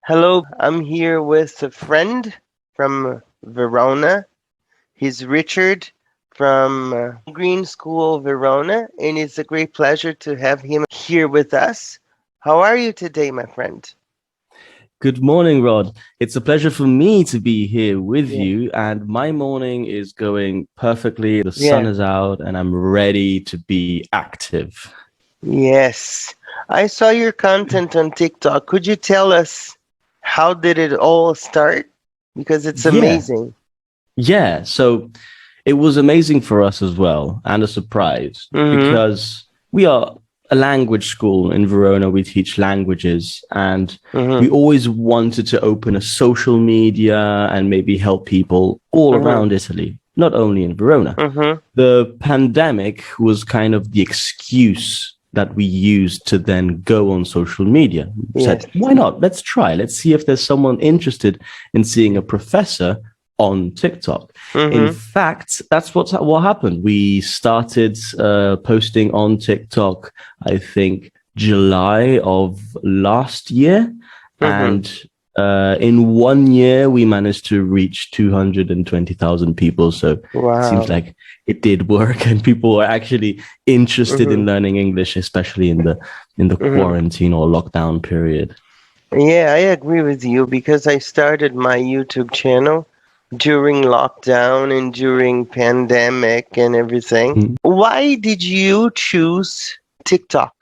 Hello, I'm here with a friend from Verona. He's Richard from Green School Verona, and it's a great pleasure to have him here with us. How are you today, my friend? Good morning, Rod. It's a pleasure for me to be here with Yeah. you, and my morning is going perfectly. The sun Yeah. is out, and I'm ready to be active. Yes. I saw your content on TikTok. Could you tell us how did it all start? Because it's Yeah, amazing. yeah. So it was amazing for us as well, and a surprise Mm-hmm. because we are a language school in Verona. We teach languages, and we Mm-hmm. always wanted to open a social media and maybe help people all Mm-hmm. around Italy, not only in Verona. Mm-hmm. The pandemic was kind of the excuse that we used to then go on social media. We Yes. said, why not? Let's try. Let's see if there's someone interested in seeing a professor on TikTok. In Mm-hmm. fact, that's what happened. We started posting on TikTok, I think, July of last year. Mm-hmm. And in 1 year, we managed to reach 220,000 people. So it seems Wow. like it did work, and people are actually interested Mm-hmm. in learning English, especially in the Mm-hmm. quarantine or lockdown period. Yeah, I agree with you because I started my YouTube channel during lockdown and during pandemic and everything. Mhm. Why did you choose TikTok?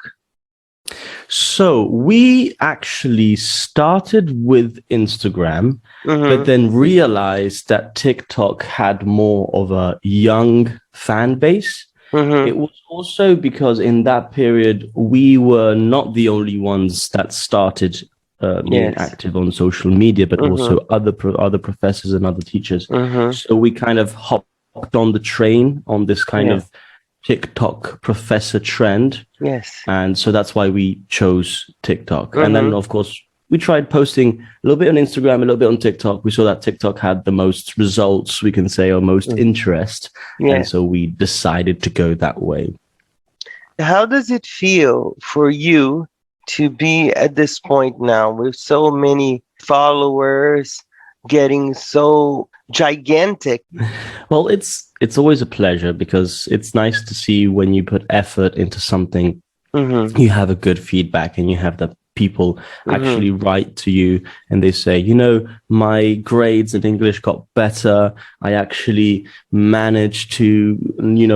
So we actually started with Instagram, but Mm-hmm. then realized that TikTok had more of a young fan base. Mm-hmm. It was also because in that period, we were not the only ones that started being Yes. active on social media, but Mm-hmm. also other professors and other teachers. Mm-hmm. So we kind of hopped on the train on this kind Yeah. of TikTok professor trend. Yes. And so that's why we chose TikTok. And then, Mm-hmm. of course, we tried posting a little bit on Instagram, a little bit on TikTok. We saw that TikTok had the most results, we can say, or most Mm. interest. And Yeah. so we decided to go that way. How does it feel for you to be at this point now with so many followers getting so gigantic? Well, it's always a pleasure because it's nice to see when you put effort into something, Mm-hmm. you have a good feedback and you have the people Mm-hmm. actually write to you and they say, my grades in English got better. I actually managed to,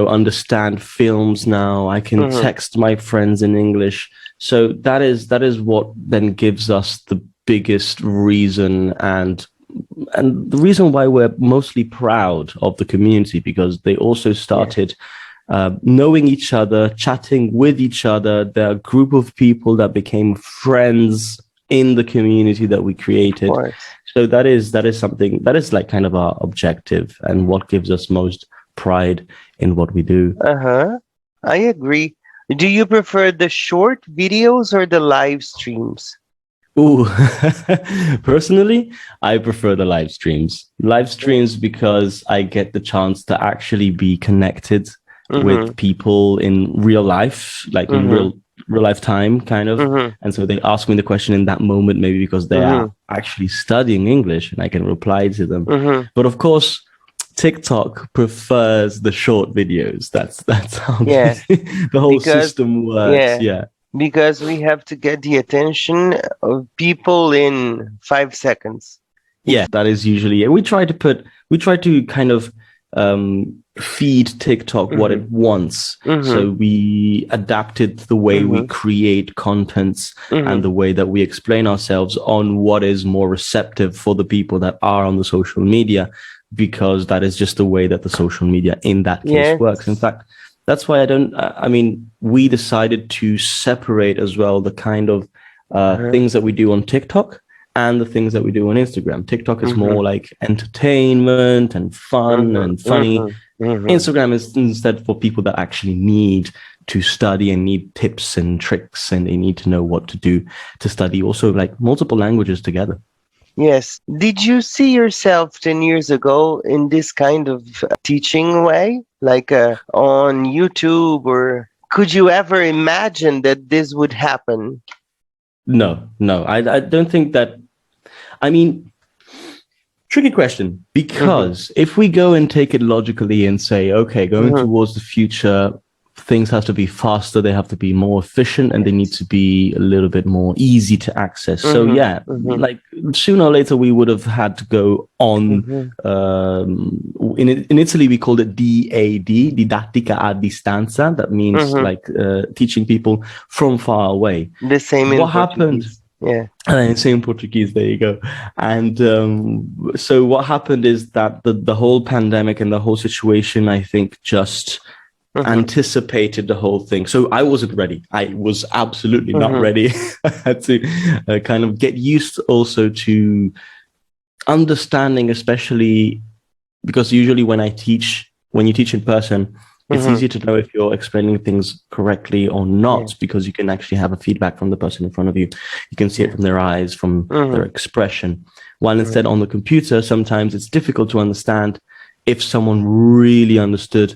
understand films now. I can Mm-hmm. text my friends in English. So that is what then gives us the biggest reason and the reason why we're mostly proud of the community, because they also Yes, started knowing each other, chatting with each other. There are a group of people that became friends in the community that we of created. course. So that is something that is like kind of our objective and what gives us most pride in what we do. Uh-huh. I agree. Do you prefer the short videos or the live streams? Ooh, personally, I prefer the live streams. Live Yeah. streams because I get the chance to actually be connected Mm-hmm. with people in real life, like in Mm-hmm. real life time, kind of. Mm-hmm. And so they ask me the question in that moment, maybe because they Mm-hmm. are actually studying English and I can reply to them. Mm-hmm. But of course, TikTok prefers the short videos. That's how Yeah. the whole Because system works. yeah, Yeah. because we have to get the attention of people in 5 seconds. Yeah, that is usually it. We try to kind of feed TikTok what Mm-hmm. it wants. Mm-hmm. So we adapted the way we Mm-hmm. create contents and Mm-hmm. the way that we explain ourselves on what is more receptive for the people that are on the social media, because that is just the way that the social media in that case works. In Yes. fact, that's why we decided to separate as well the kind of Uh-huh. things that we do on TikTok and the things that we do on Instagram. TikTok is Mm-hmm. more like entertainment and fun Mm-hmm. and funny. Mm-hmm. Mm-hmm. Instagram is instead for people that actually need to study and need tips and tricks and they need to know what to do to study also like multiple languages together. Yes. Did you see yourself 10 years ago in this kind of teaching way, like on YouTube, or could you ever imagine that this would happen? No, I don't think that I mean, tricky question, because if we go and take it logically and say, okay, going towards the future, things have to be faster, they have to be more efficient, and they need to be a little bit more easy to access. So yeah, like sooner or later we would have had to go on. In Italy we called it DAD, didattica a distanza. That means like teaching people from far away. The same in Portuguese. Yeah. And same Portuguese, there you go. And so what happened is that the whole pandemic and the whole situation, I think, just anticipated the whole thing. So I wasn't ready. I was absolutely not ready. I had to kind of get used also to understanding, especially because usually when you teach in person, it's easy to know if you're explaining things correctly or not, because you can actually have a feedback from the person in front of you. You can see it from their eyes, from their expression. While instead on the computer, sometimes it's difficult to understand if someone really understood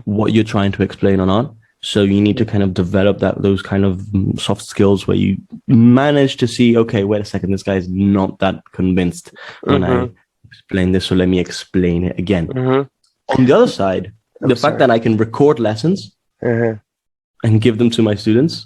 what you're trying to explain or not. So you need to kind of develop those kind of soft skills where you manage to see, okay, wait a second, this guy is not that convinced when I explain this, so let me explain it again. On the other side, the fact that I can record lessons and give them to my students,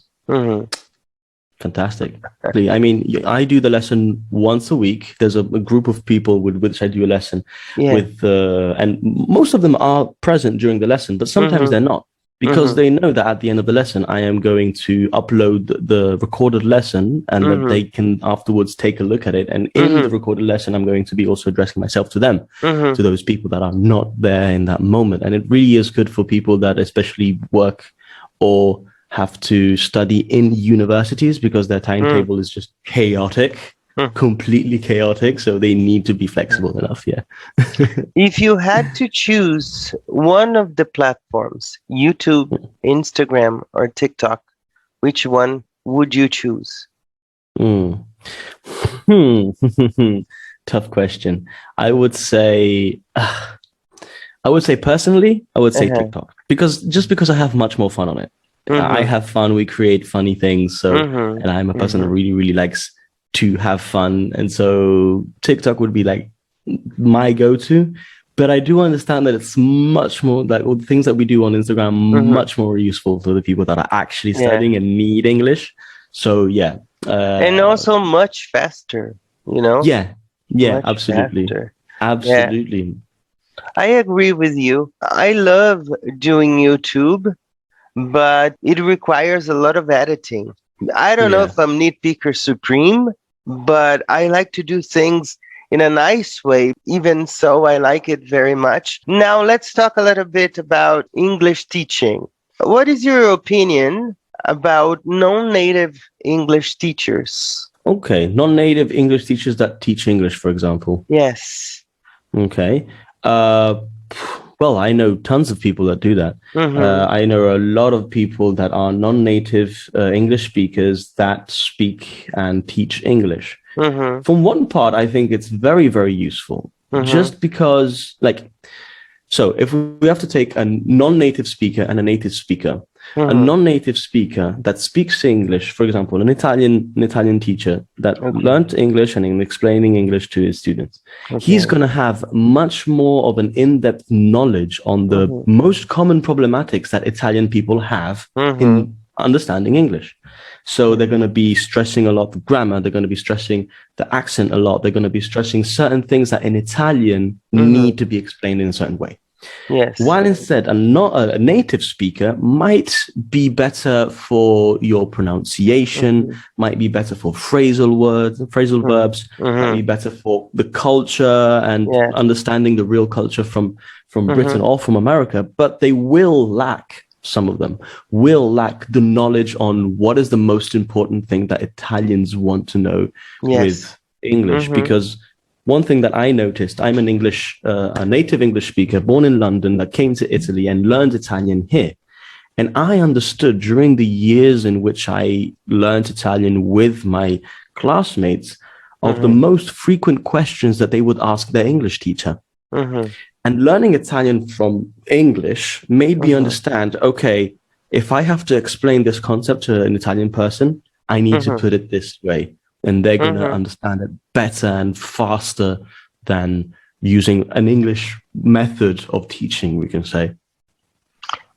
fantastic. I mean, I do the lesson once a week. There's a group of people with which I do a lesson with, and most of them are present during the lesson, but sometimes they're not, because they know that at the end of the lesson, I am going to upload the recorded lesson, and that they can afterwards take a look at it. And in the recorded lesson, I'm going to be also addressing myself to them, to those people that are not there in that moment. And it really is good for people that especially work or have to study in universities, because their timetable is just chaotic, completely chaotic. So they need to be flexible enough. Yeah. If you had to choose one of the platforms, YouTube, Instagram, or TikTok, which one would you choose? Tough question. I would say personally, I would say TikTok, because I have much more fun on it. I have fun. We create funny things. So, and I'm a person that really, really likes to have fun. And so TikTok would be like my go-to, but I do understand that it's much more like all the things that we do on Instagram, much more useful for the people that are actually studying and need English. So yeah. And also much faster, you know? Yeah. Much Absolutely. faster. Absolutely. Yeah. I agree with you. I love doing YouTube, but it requires a lot of editing. I don't know if I'm nitpicker supreme, but I like to do things in a nice way. Even so, I like it very much. Now, let's talk a little bit about English teaching. What is your opinion about non-native English teachers? Okay. Non-native English teachers that teach English, for example. Yes. Okay. Well, I know tons of people that do that. I know a lot of people that are non-native English speakers that speak and teach English. From one part, I think it's very, very useful, just because, like, so if we have to take a non-native speaker and a native speaker, a non-native speaker that speaks English, for example, an Italian teacher that learned English and explaining English to his students, he's going to have much more of an in-depth knowledge on the most common problematics that Italian people have in understanding English. So they're going to be stressing a lot the grammar, they're going to be stressing the accent a lot, they're going to be stressing certain things that in Italian need to be explained in a certain way. Yes. While instead a native speaker might be better for your pronunciation, might be better for phrasal verbs, might be better for the culture and understanding the real culture from Britain or from America, but they will lack, some of them will lack the knowledge on what is the most important thing that Italians want to know with English. Because one thing that I noticed, I'm an a native English speaker born in London that came to Italy and learned Italian here. And I understood during the years in which I learned Italian with my classmates of the most frequent questions that they would ask their English teacher. And learning Italian from English made me understand, okay, if I have to explain this concept to an Italian person, I need to put it this way. and they're going to understand it better and faster than using an English method of teaching, we can say.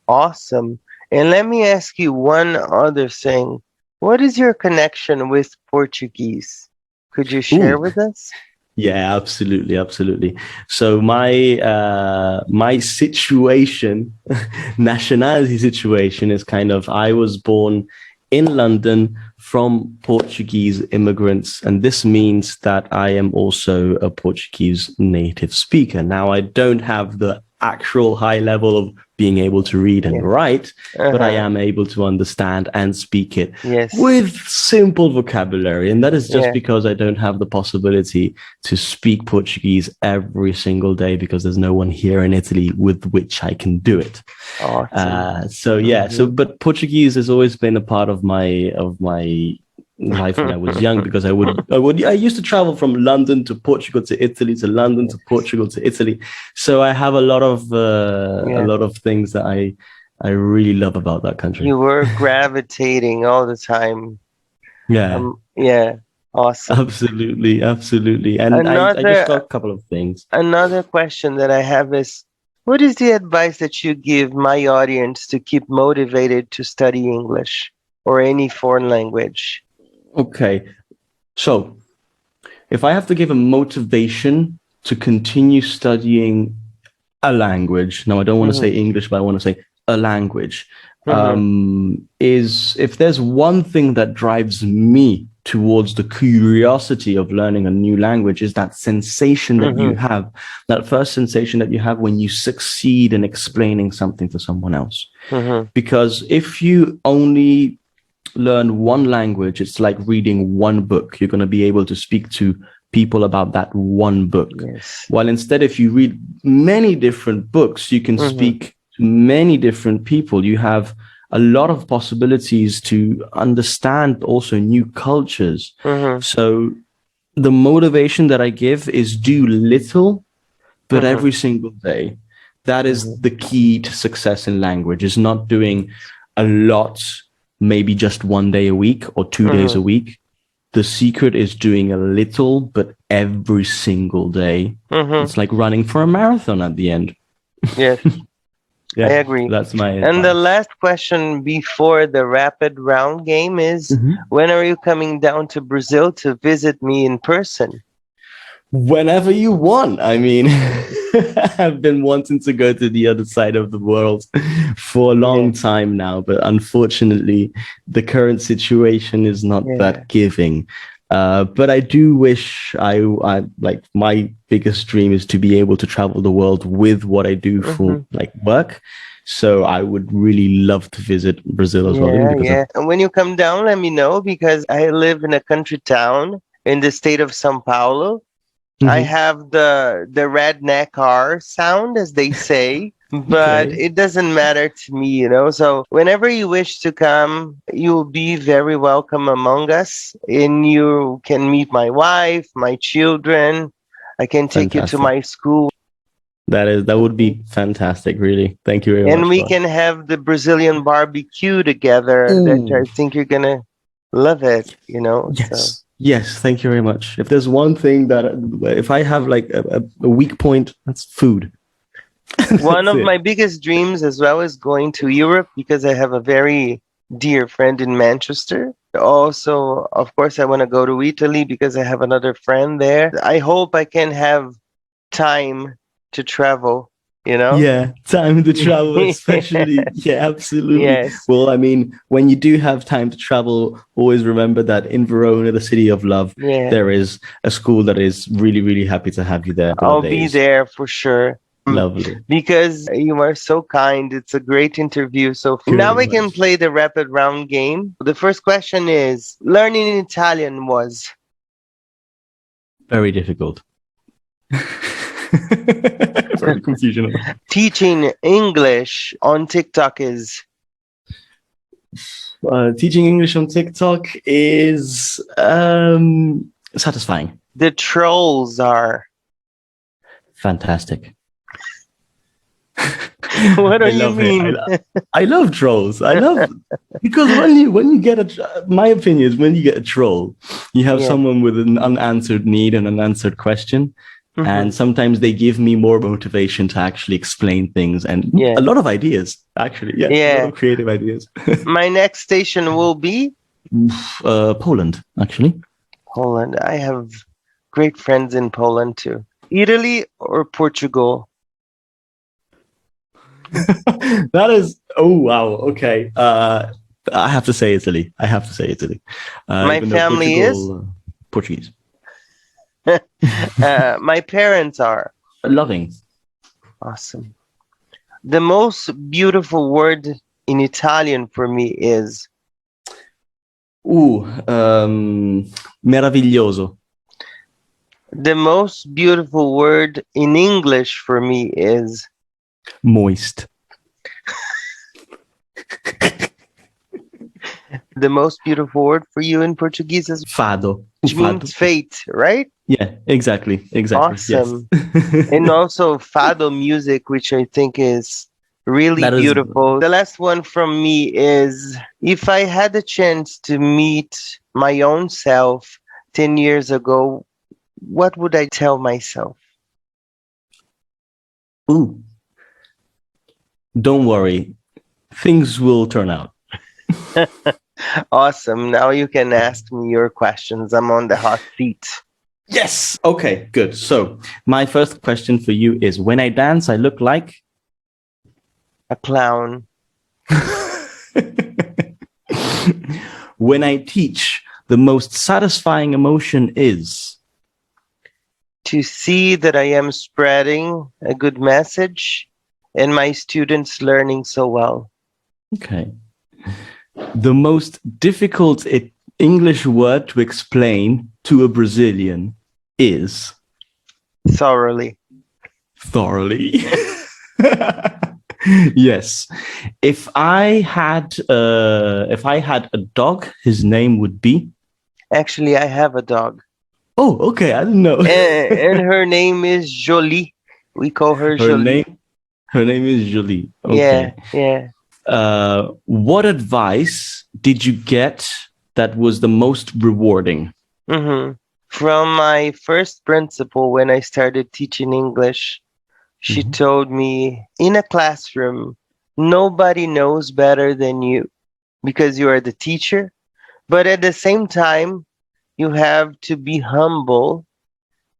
Awesome. And let me ask you one other thing. What is your connection with Portuguese? Could you share with us? Yeah, absolutely. So my situation, nationality situation, is kind of, I was born in London from Portuguese immigrants, and this means that I am also a Portuguese native speaker. Now, I don't have the actual high level of being able to read and write, but I am able to understand and speak it with simple vocabulary. And that is just because I don't have the possibility to speak Portuguese every single day, because there's no one here in Italy with which I can do it. Awesome. But Portuguese has always been a part of my life when I was young, because I used to travel from London to Portugal to Italy, to London to Portugal to Italy. So I have a lot of things that I really love about that country. You were gravitating all the time. Awesome. Absolutely. And I just got a couple of things. Another question that I have is, what is the advice that you give my audience to keep motivated to study English or any foreign language? Okay, so if I have to give a motivation to continue studying a language, now I don't want to say English, but I want to say a language, is if there's one thing that drives me towards the curiosity of learning a new language, is that sensation that you have, that first sensation that you have when you succeed in explaining something to someone else. Because if you only learn one language, it's like reading one book. You're going to be able to speak to people about that one book. While instead, if you read many different books, you can speak to many different people. You have a lot of possibilities to understand also new cultures. So the motivation that I give is do little, but every single day. That is the key to success in language, is not doing a lot, maybe just 1 day a week or 2 days a week. The secret is doing a little, but every single day. It's like running for a marathon at the end. Yes, I agree. That's my advice. And the last question before the rapid round game is, when are you coming down to Brazil to visit me in person? Whenever you want. I mean, I've been wanting to go to the other side of the world for a long time now, but unfortunately, the current situation is not that giving. But I do wish I like, my biggest dream is to be able to travel the world with what I do for like work. So I would really love to visit Brazil as well. And when you come down, let me know, because I live in a country town in the state of São Paulo. I have the redneck R sound, as they say, but it doesn't matter to me, you know. So whenever you wish to come, you'll be very welcome among us, and you can meet my wife, my children. I can take you to my school. That would be fantastic, really. Thank you very much. And we can have the Brazilian barbecue together. That I think you're gonna love it, you know. Yes. Yes, thank you very much. If there's one thing that, if I have like a weak point, that's food. One of my biggest dreams as well is going to Europe, because I have a very dear friend in Manchester. Also, of course, I want to go to Italy because I have another friend there. I hope I can have time to travel. You know? Yeah, time to travel, especially. Yeah, absolutely. Yes. Well, I mean, when you do have time to travel, always remember that in Verona, the city of love, there is a school that is really, really happy to have you there. I'll be there for sure. Lovely. Because you are so kind. It's a great interview. So now we can play the rapid round game. The first question is, learning Italian was? Very difficult. Very confusion. Teaching English on TikTok is? Teaching English on TikTok is satisfying. The trolls are? Fantastic. What do I you love it. mean? I love trolls. I love because when you get my opinion is when you get a troll, you have Yeah. someone with an unanswered need and unanswered question, Hmm. and sometimes they give me more motivation to actually explain things and Yeah. a lot of ideas. Actually, yeah, a lot Yeah. of creative ideas. My next station will be Poland, actually. Poland. I have great friends in Poland too. Italy or Portugal? That is, oh wow, okay. I have to say Italy. I have to say Italy, My even though family is. Portugal, Portuguese, My parents are. loving. Awesome. The most beautiful word in Italian for me is. Meraviglioso, The most beautiful word in English for me is. moist, The most beautiful word for you in Portuguese is. fado, Which fado. means fate, right? Yeah, exactly, exactly. Yes, Awesome. And also fado music, which I think is really that is beautiful. The last one from me is, if I had the chance to meet my own self 10 years ago, what would I tell myself? ooh. Don't worry, things will turn out. Awesome. Now you can ask me your questions. I'm on the hot seat. Yes. Okay, good. So, my first question for you is when I dance, I look like. A clown. When I teach, the most satisfying emotion is. To see that I am spreading a good message and my students learning so well. Okay. The most difficult English word to explain to a Brazilian is. Thoroughly. Thoroughly. Yes. If I had a dog, his name would be. Actually, I have a dog. Oh, okay. I didn't know. And her name is Jolie. We call her Her Jolie. name is Julie. Yeah, Okay. yeah. What advice did you get that was the most rewarding? Hmm. From my first principal when I started teaching English, she Mhm. told me, in a classroom, nobody knows better than you because you are the teacher. But at the same time, you have to be humble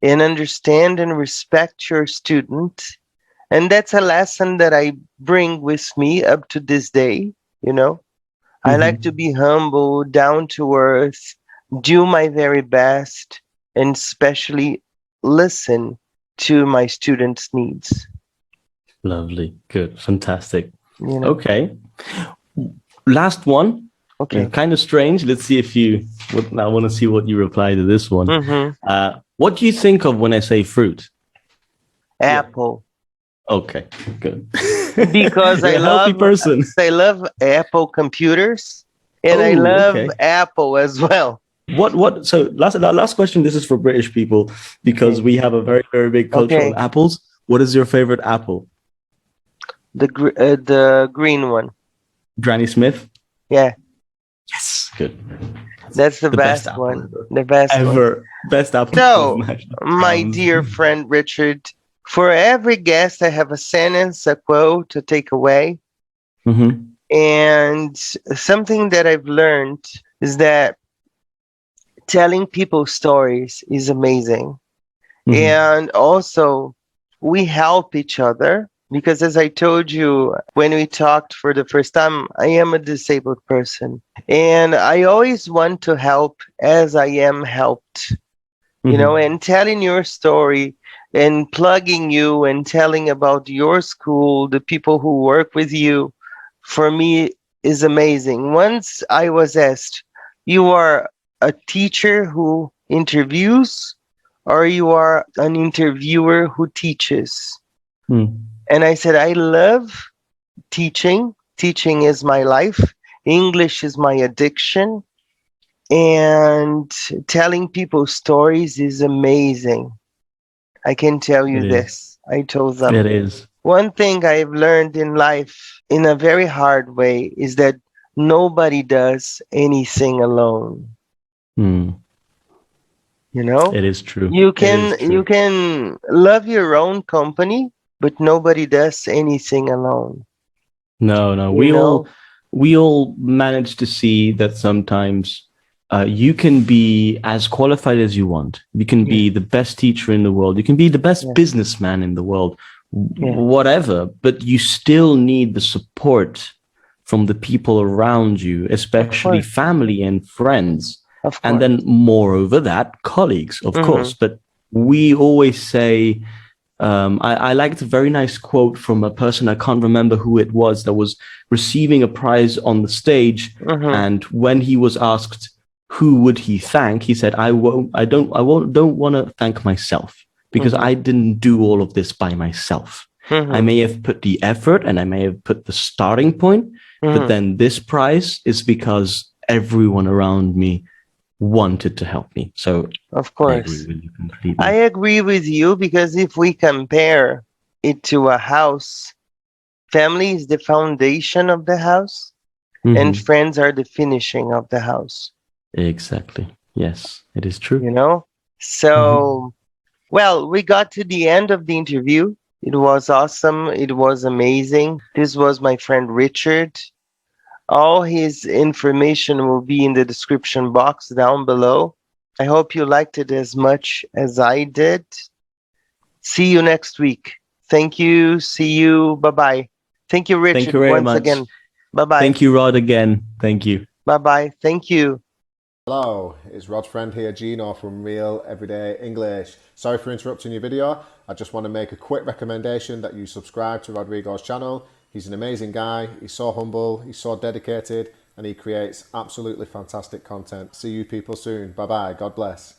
and understand and respect your student. And that's a lesson that I bring with me up to this day. You know, I like to Mhm. be humble, down to earth, do my very best, and especially listen to my students' needs. Lovely. Good. Fantastic. You know, Okay. Last one. okay. Kind of strange. Let's see if you. I want to see what you reply to this one. Mm-hmm. What do you think of when I say fruit? Apple. Okay. Good. Because You're a healthy person. I love Apple computers and I Oh, love okay. Apple as well. What? So last question. This is for British people because Okay. we have a very very big culture on Okay. apples. What is your favorite apple? The green one. Granny Smith. Yeah, Yes. Good. that's the The best best apple one. ever. The best one. Best apple of So, mashed my browns. dear friend Richard, for every guest, I have a sentence, a quote to take away. Mm-hmm. And something that I've learned is that telling people stories is amazing. Mm-hmm. And also, we help each other because, as I told you when we talked for the first time, I am a disabled person. And I always want to help as I am helped, Mm-hmm. and telling your story and plugging you and telling about your school, the people who work with you, for me is amazing. Once I was asked, you are a teacher who interviews or you are an interviewer who teaches? Mm. And I said, I love teaching. Teaching is my life. English is my addiction. And telling people stories is amazing. I can tell It you is. this. I told It them, is. One thing I've learned in life in a very hard way is that nobody does anything alone. Hmm. You know, It is true. you It is you true. can love your own company, but nobody does anything alone. No, no. You know, We all manage to see that sometimes you can be as qualified as you want. You can yeah, be the best teacher in the world. You can be the best yes, businessman in the world, yeah, whatever, but you still need the support from the people around you, of especially course, family and friends. of And course. then, moreover, that colleagues, of Mm-hmm, course. But we always say, I liked a very nice quote from a person, I can't remember who it was, that was receiving a prize on the stage. mm-hmm, And when he was asked who would he thank, he said, don't want to thank myself because mm-hmm, I didn't do all of this by myself. I mm-hmm, may have put the effort and I may have put the starting point, but mm-hmm. then this prize is because everyone around me wanted to help me. So Of I agree course. with you I completely. agree with you because if we compare it to a house, family is the foundation of the house and Mm-hmm. friends are the finishing of the house, Exactly. Yes, it is true. you know? Mm-hmm. So, well, we got to the end of the interview. It was awesome. It was amazing. This was my friend Richard. All his information will be in the description box down below. I hope you liked it as much as I did. See you next week. Thank you. See you. Bye bye. Thank you, Thank Richard, you very once much. again. Bye bye. Thank you, Rod, again. Thank you. Bye bye. Thank you. Hello, it's Rod's friend here, Gino from Real Everyday English. Sorry for interrupting your video. I just want to make a quick recommendation that you subscribe to Rodrigo's channel. He's an amazing guy, he's so humble, he's so dedicated, and he creates absolutely fantastic content. See you people soon. Bye bye, God bless.